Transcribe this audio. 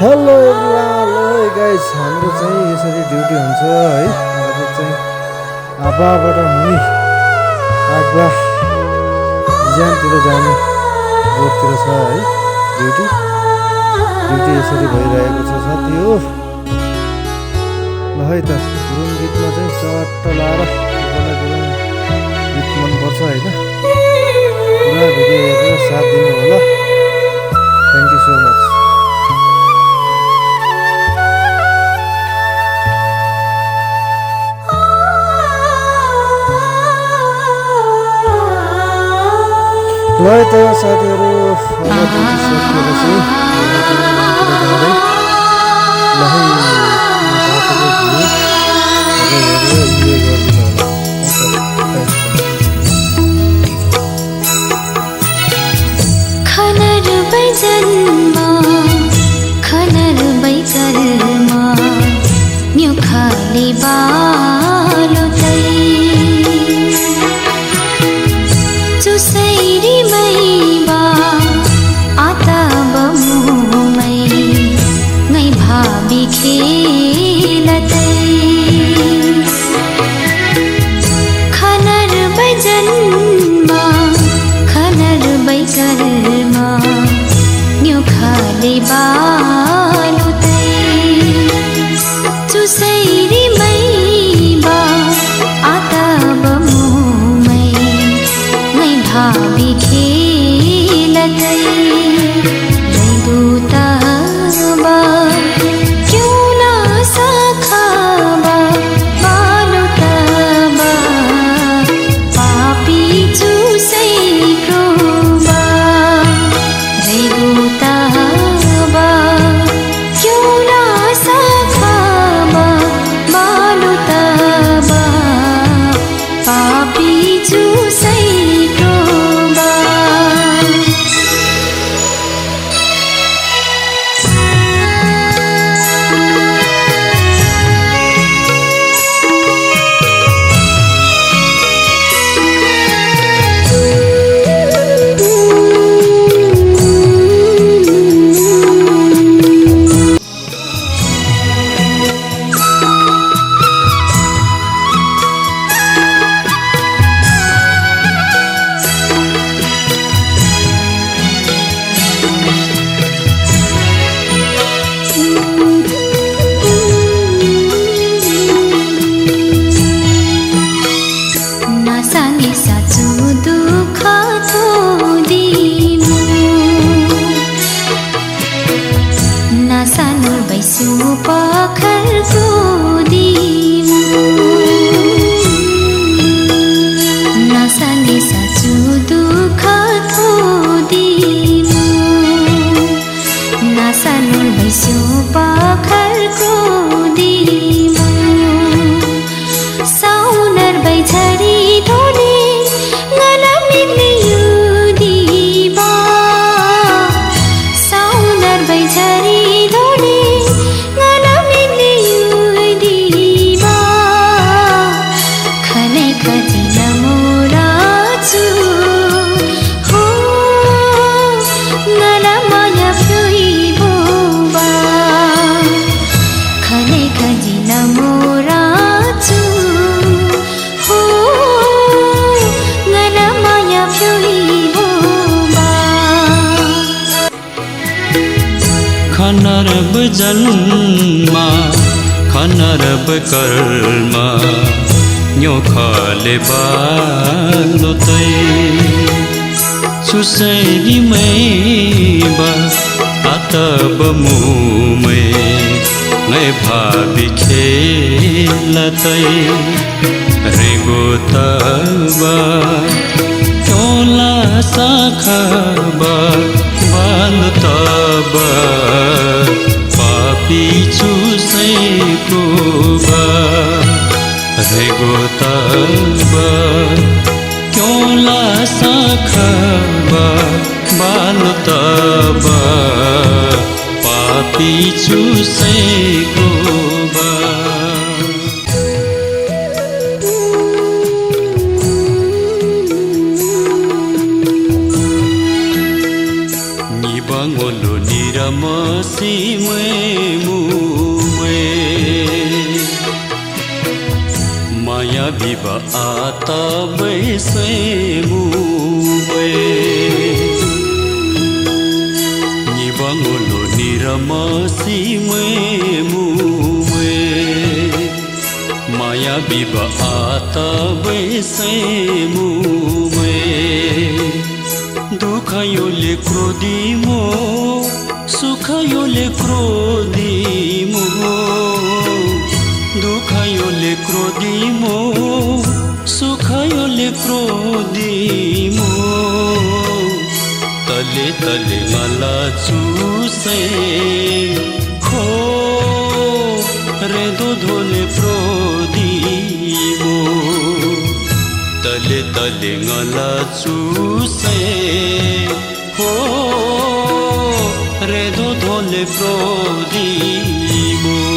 Hello everyone, hello guys. हाम्रो चाहिँ यसरी ड्युटी हुन्छ है। आज चाहिँ आबाबाट मुनि आगवा ज्यानतिर जाने रोडतिर छ है ड्युटी यसरी भइरहेको छ साथी हो। ल है त गुरुङ गीतमा चाहिँ चट्ट लाएर गुरुङ गीत मनपर्छ होइन। पुरा भिडियो हेरेर साथ दिनु होला। Thank you so much. ल त साथीहरू, अब ड्युटी सकिएपछि जाँदै ल है बाटोको भ्यू हेरेर इन्जोय गरिदिनु होला। खनर बैजनमा खनर बैकरमा न्यु खाली बालो तै चुसैरी मैबा आता बमुमै नै भाबी खेलतै खनर बैजनमा खनर बैकरमा न्यु खाली बालो तै चुसैरी मैबा आता बमुमै नै भाबी खेलतै दूताबा क्यों ना सखाबा बालुताबा पापी चुसै क्रोबा दूताबा क्यों ना सखाबा बालुताबा पापी चुसै खनर जन्मा खनर कर्मा न्यो खाले बालो तै चुसैरी मैबा आतब मुमै नै भाबी खेलतै रेगो तबा क्योला साखबा बालो तबा पापी चुसैको बा रेगो तबा क्योला साखबा बालो तबा पापी चुसैको बा निबंगोलो निरम सिमै मुमै माया बिबा आता बैसै मुमै निबंगलो निरमा सिमै मुमै माया बिबा आता बैसै मुमै दुःखयोले क्रोधी मो सुखयोले क्रोधी मो दुःखयोले क्रोधी मो सुखयोले क्रोधी मो तले तले मला चुसे खो रे धोले क्रोधी मो तले तले मला चुसे हो रे धोले क्रोधी मो